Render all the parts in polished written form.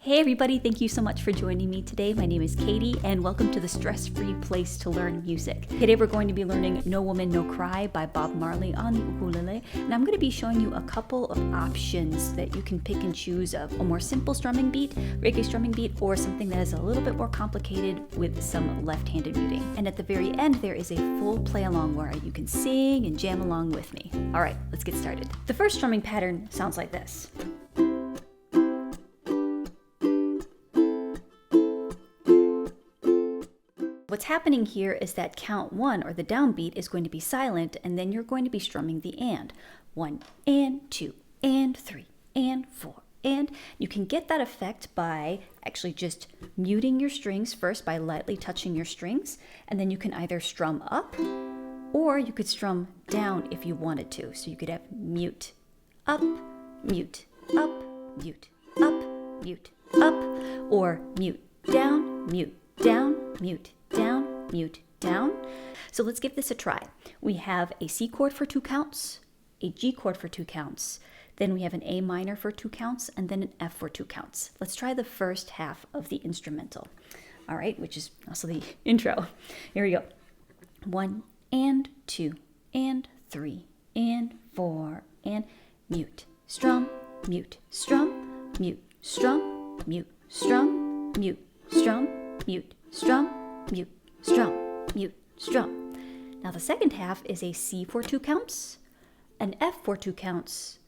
Hey everybody, thank you so much for joining me today. My name is Katie and welcome to the stress-free place to learn music. Today we're going to be learning No Woman No Cry by Bob Marley on the ukulele, and I'm going to be showing you a couple of options that you can pick and choose of a more simple strumming beat, reggae strumming beat, or something that is a little bit more complicated with some left-handed muting. And at the very end there is a full play along where you can sing and jam along with me. Alright, let's get started. The first strumming pattern sounds like this. What's happening here is that count 1, or the downbeat, is going to be silent, and then you're going to be strumming the and. 1 and 2 and 3 and 4 and. You can get that effect by actually just muting your strings first by lightly touching your strings, and then you can either strum up or you could strum down if you wanted to. So you could have mute, up, mute, up, mute, up, mute, up, or mute, down, mute, down, mute, down, mute, down. So let's give this a try. We have a C chord for 2 counts, a G chord for 2 counts, then we have an A minor for 2 counts, and then an F for 2 counts. Let's try the first half of the instrumental, all right, which is also the intro. Here we go. 1 and 2 and 3 and 4 and mute, strum, mute, strum, mute, strum, mute, strum, mute, strum, mute, strum, mute, strum, mute, strum. Now the second half is a C for 2 counts, an F for 2 counts,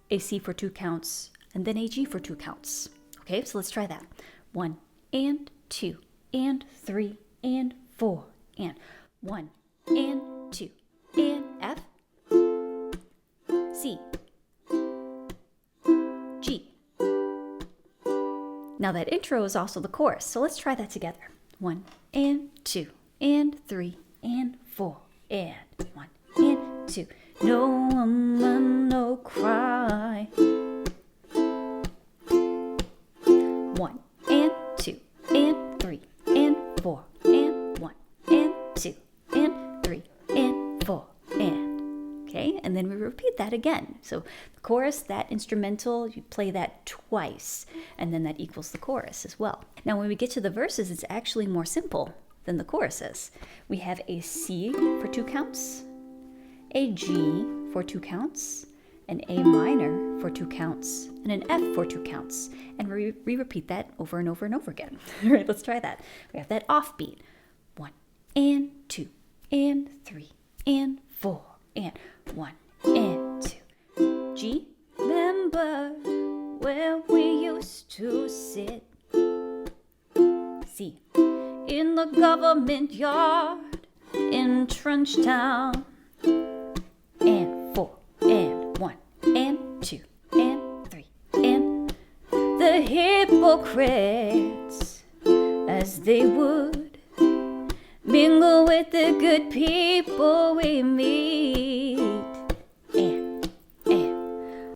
a C for 2 counts, and then a G for 2 counts. Okay, so let's try that. 1 and 2 and 3 and 4 and 1 and 2 and F, C, G. Now that intro is also the chorus, so let's try that together. 1 and 2 and 3 and 4 and 1 and 2. No woman, no cry. 1 and 2 and 3 and 4 and 1 and 2 and 3 and 4 and. Okay, and then we repeat that again. So the chorus, that instrumental, you play that twice, and then that equals the chorus as well. Now when we get to the verses, it's actually more simple than the chorus is. We have a C for 2 counts, a G for 2 counts, an A minor for 2 counts, and an F for 2 counts. And we repeat that over and over and over again. All right, let's try that. We have that offbeat. 1 and 2 and 3 and 4 and 1 and 2. G, remember where we used to sit. C, in the government yard in Trenchtown. And 4 and 1 and 2 and 3 and the hypocrites, as they would mingle with the good people we meet. And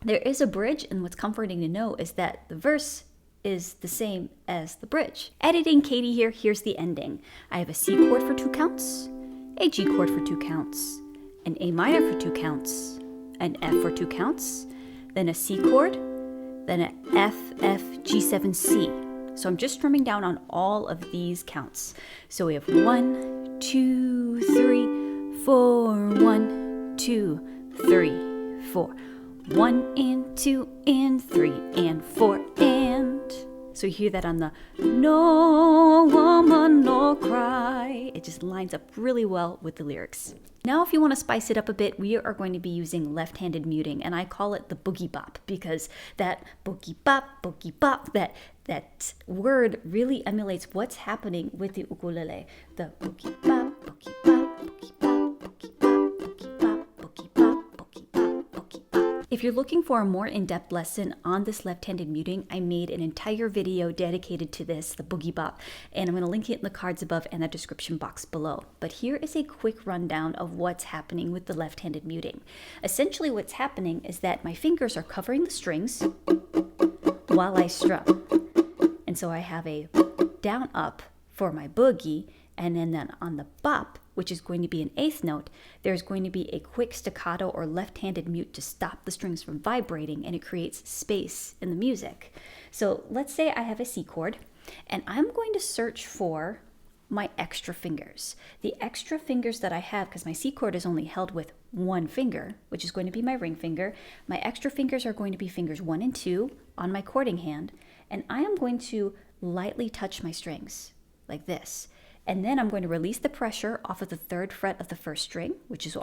there is a bridge, and what's comforting to know is that the verse is the same as the bridge. Editing Katie here, here's the ending. I have a C chord for 2 counts, a G chord for 2 counts, an A minor for 2 counts, an F for 2 counts, then a C chord, then an F, F, G7, C. So I'm just strumming down on all of these counts. So we have 1, 2, 3, 4, 1, 2, 3, 4. 1 and 2 and 3 and 4 and. So you hear that on the No Woman No Cry. It just lines up really well with the lyrics. Now if you want to spice it up a bit, we are going to be using left-handed muting, and I call it the boogie bop because that boogie bop, that word really emulates what's happening with the ukulele. The boogie bop, boogie bop, boogie bop, boogie bop, boogie bop, boogie bop, boogie bop, boogie bop. If you're looking for a more in-depth lesson on this left-handed muting, I made an entire video dedicated to this, the boogie bop, and I'm going to link it in the cards above and the description box below. But here is a quick rundown of what's happening with the left-handed muting. Essentially what's happening is that my fingers are covering the strings while I strum. And so I have a down-up for my boogie, and then on the bop, which is going to be an eighth note, there's going to be a quick staccato or left-handed mute to stop the strings from vibrating, and it creates space in the music. So let's say I have a C chord, and I'm going to search for my extra fingers. The extra fingers that I have, because my C chord is only held with one finger, which is going to be my ring finger, my extra fingers are going to be fingers 1 and 2 on my chording hand, and I am going to lightly touch my strings like this. And then I'm going to release the pressure off of the 3rd fret of the 1st string, which is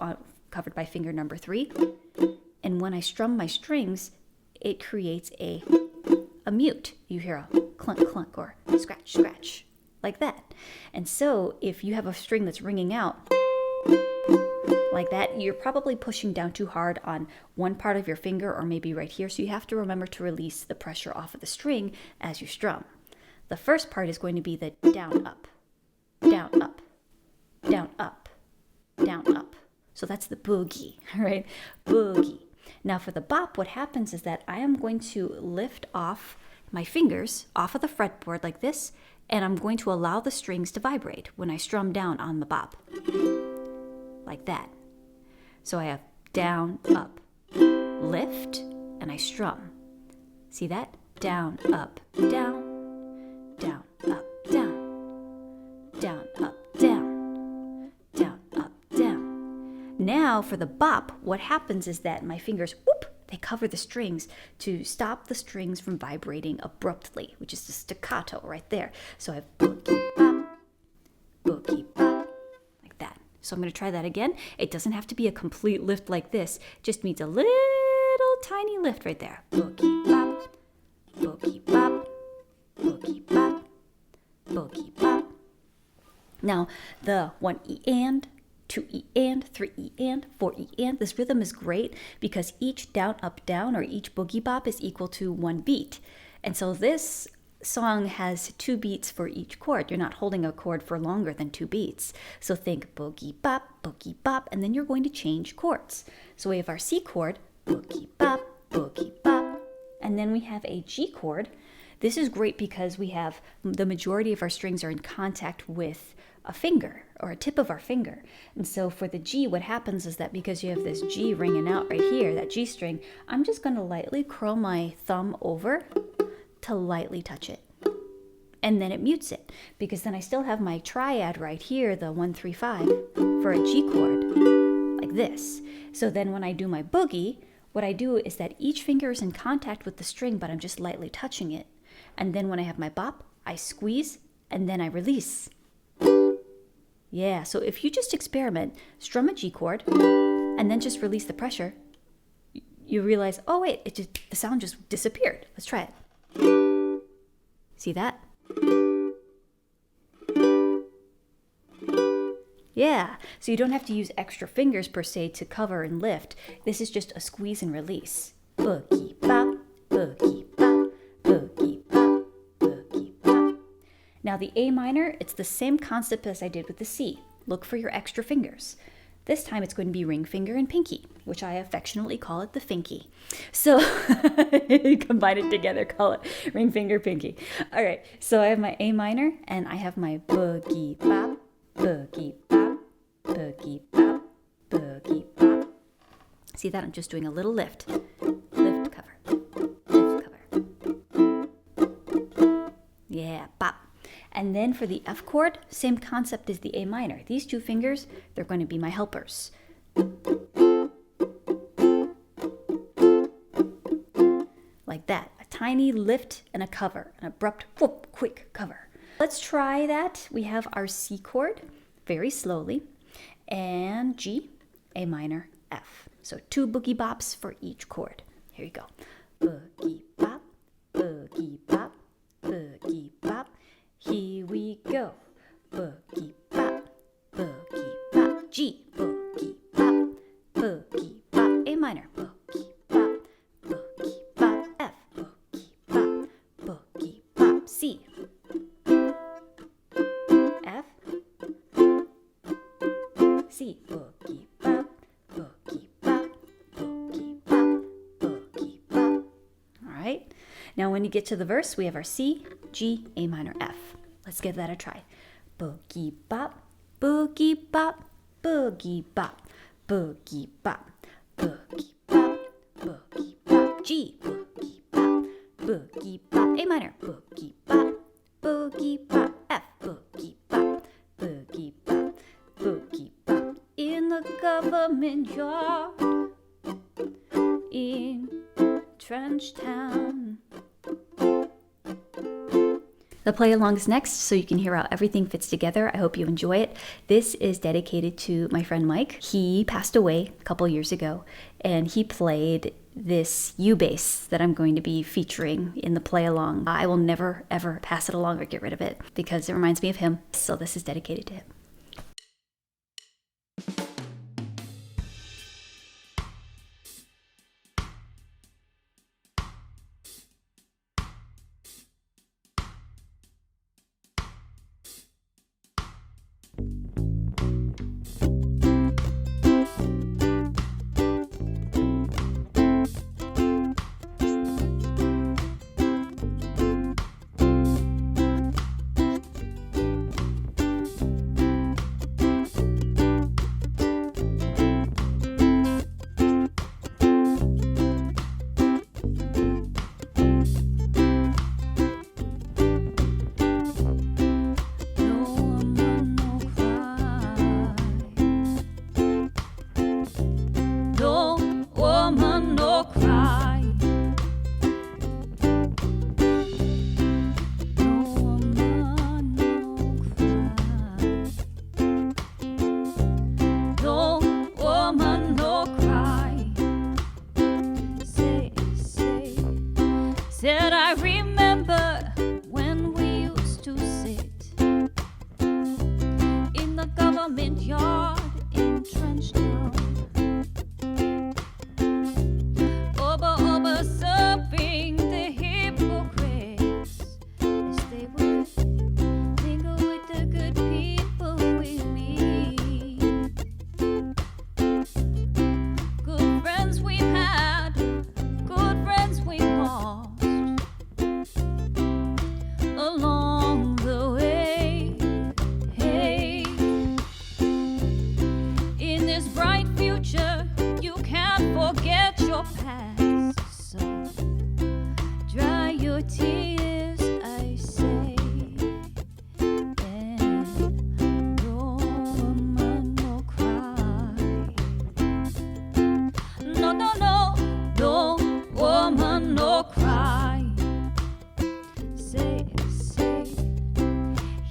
covered by finger number 3. And when I strum my strings, it creates a mute. You hear a clunk, clunk, or scratch, scratch, like that. And so if you have a string that's ringing out like that, you're probably pushing down too hard on one part of your finger or maybe right here. So you have to remember to release the pressure off of the string as you strum. The first part is going to be the down, up, down, up, down, up, down, up. So that's the boogie, right? Boogie. Now for the bop, what happens is that I am going to lift off my fingers off of the fretboard like this, and I'm going to allow the strings to vibrate when I strum down on the bop, like that. So I have down, up, lift, and I strum. See that? Down, up, down, down, up, down, down, up, down, down, up, down. Now for the bop, what happens is that my fingers, whoop, they cover the strings to stop the strings from vibrating abruptly, which is the staccato right there. So I have boogie bop, like that. So I'm going to try that again. It doesn't have to be a complete lift like this. It just needs a little tiny lift right there. Boogie bop, boogie bop, boogie bop, boogie bop. Now the 1E and 2E and 3E and 4E and. This rhythm is great because each down, up, down, or each boogie bop is equal to 1 beat. And so this song has 2 beats for each chord. You're not holding a chord for longer than 2 beats. So think boogie bop, and then you're going to change chords. So we have our C chord, boogie bop, and then we have a G chord. This is great because we have the majority of our strings are in contact with a finger or a tip of our finger. And so for the G, what happens is that because you have this G ringing out right here, that G string, I'm just going to lightly curl my thumb over to lightly touch it. And then it mutes it because then I still have my triad right here, the 1, 3, 5 for a G chord like this. So then when I do my boogie, what I do is that each finger is in contact with the string, but I'm just lightly touching it. And then when I have my bop, I squeeze and then I release. Yeah, so if you just experiment, strum a G chord, and then just release the pressure, you realize, oh wait, the sound just disappeared. Let's try it. See that? Yeah, so you don't have to use extra fingers per se to cover and lift. This is just a squeeze and release. Boogie bop, boogie bop, boogie bop, boogie bop. Now the A minor, it's the same concept as I did with the C. Look for your extra fingers. This time it's going to be ring finger and pinky, which I affectionately call it the finky. So combine it together, call it ring finger pinky. All right, so I have my A minor and I have my boogie bop, boogie bop, boogie bop, boogie bop. See that? I'm just doing a little lift. Lift, cover, lift, cover. Yeah, bop. And then for the F chord, same concept as the A minor. These 2 fingers, they're going to be my helpers. Like that. A tiny lift and a cover. An abrupt, whoop, quick cover. Let's try that. We have our C chord, very slowly, and G, A minor, F. So 2 boogie bops for each chord. Here you go. Boogie bop, boogie bop, boogie bop. Here we go. Boogie bop, G, boogie bop, A minor, boogie bop, F, boogie bop, C, F, C, boogie bop, boogie bop, boogie bop, boogie bop. All right. Now when you get to the verse, we have our C, G, A minor, F. Let's give that a try. Boogie bop, boogie bop, boogie bop, boogie bop, boogie bop, G, boogie bop, boogie bop, A minor, boogie bop, boogie bop, F, boogie bop, boogie bop, boogie bop. In the government yard in Trench Town. The play along is next, so you can hear how everything fits together. I hope you enjoy it. This is dedicated to my friend Mike. He passed away a couple years ago, and he played this U bass that I'm going to be featuring in the play along. I will never, ever pass it along or get rid of it because it reminds me of him. So this is dedicated to him. Woman no cry. No woman no cry. No woman no cry. Said I remember when we used to sit in the government yard in Trench Town. Serving the hypocrites as they would mingle with the good people we meet. Good friends we've had, good friends we've lost along the way. Hey, in this bright future, you can't forget your past. Dry your tears, I say, and no woman no cry. No, no, no, no woman no cry. Say,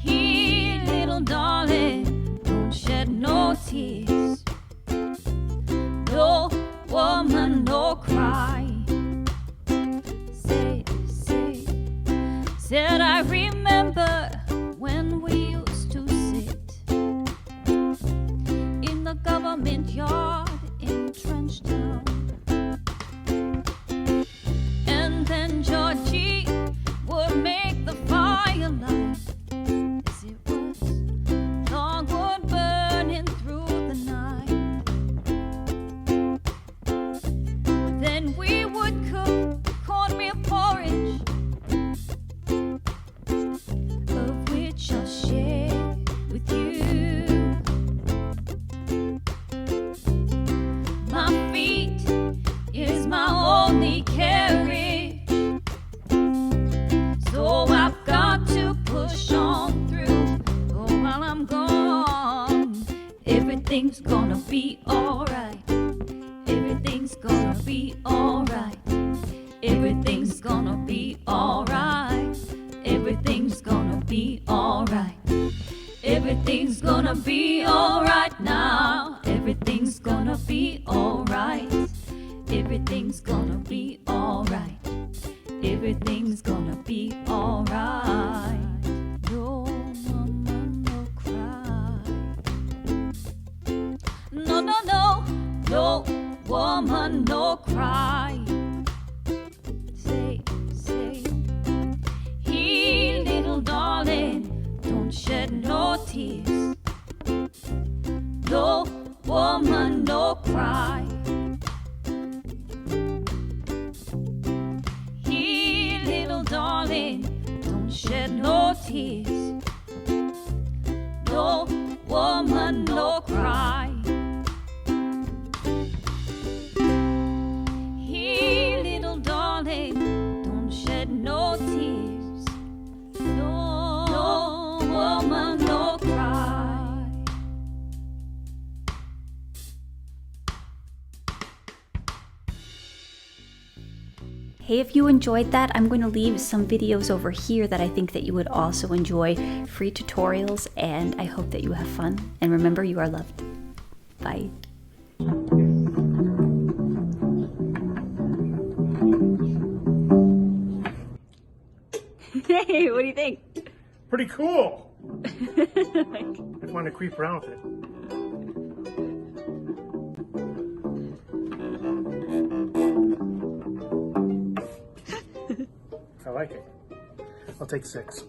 here, little darling, don't shed no tears. No woman no cry. Said I remember when we used to sit in the government yard in Trench Town. And then Georgie would make the firelight as it was longwood burning through the night. Then we would cook cornmeal porridge, of which I'll share with you. My feet is my only carriage, so I've got to push on through. Oh, while I'm gone, everything's gonna be alright. Everything's gonna be alright. Everything's gonna be alright. Everything's gonna be alright. Everything's gonna be alright now. Everything's gonna be alright. Everything's gonna be alright. Everything's gonna be alright. No woman no cry. No, no, no, no woman no cry. Say, here, little darling, don't shed no tears. No woman no cry. Here, little darling, don't shed no tears. No woman no cry. Hey, if you enjoyed that, I'm going to leave some videos over here that I think that you would also enjoy. Free tutorials, and I hope that you have fun. And remember, you are loved. Bye. Hey, what do you think? Pretty cool. I want to creep around with it. I like it. I'll take 6.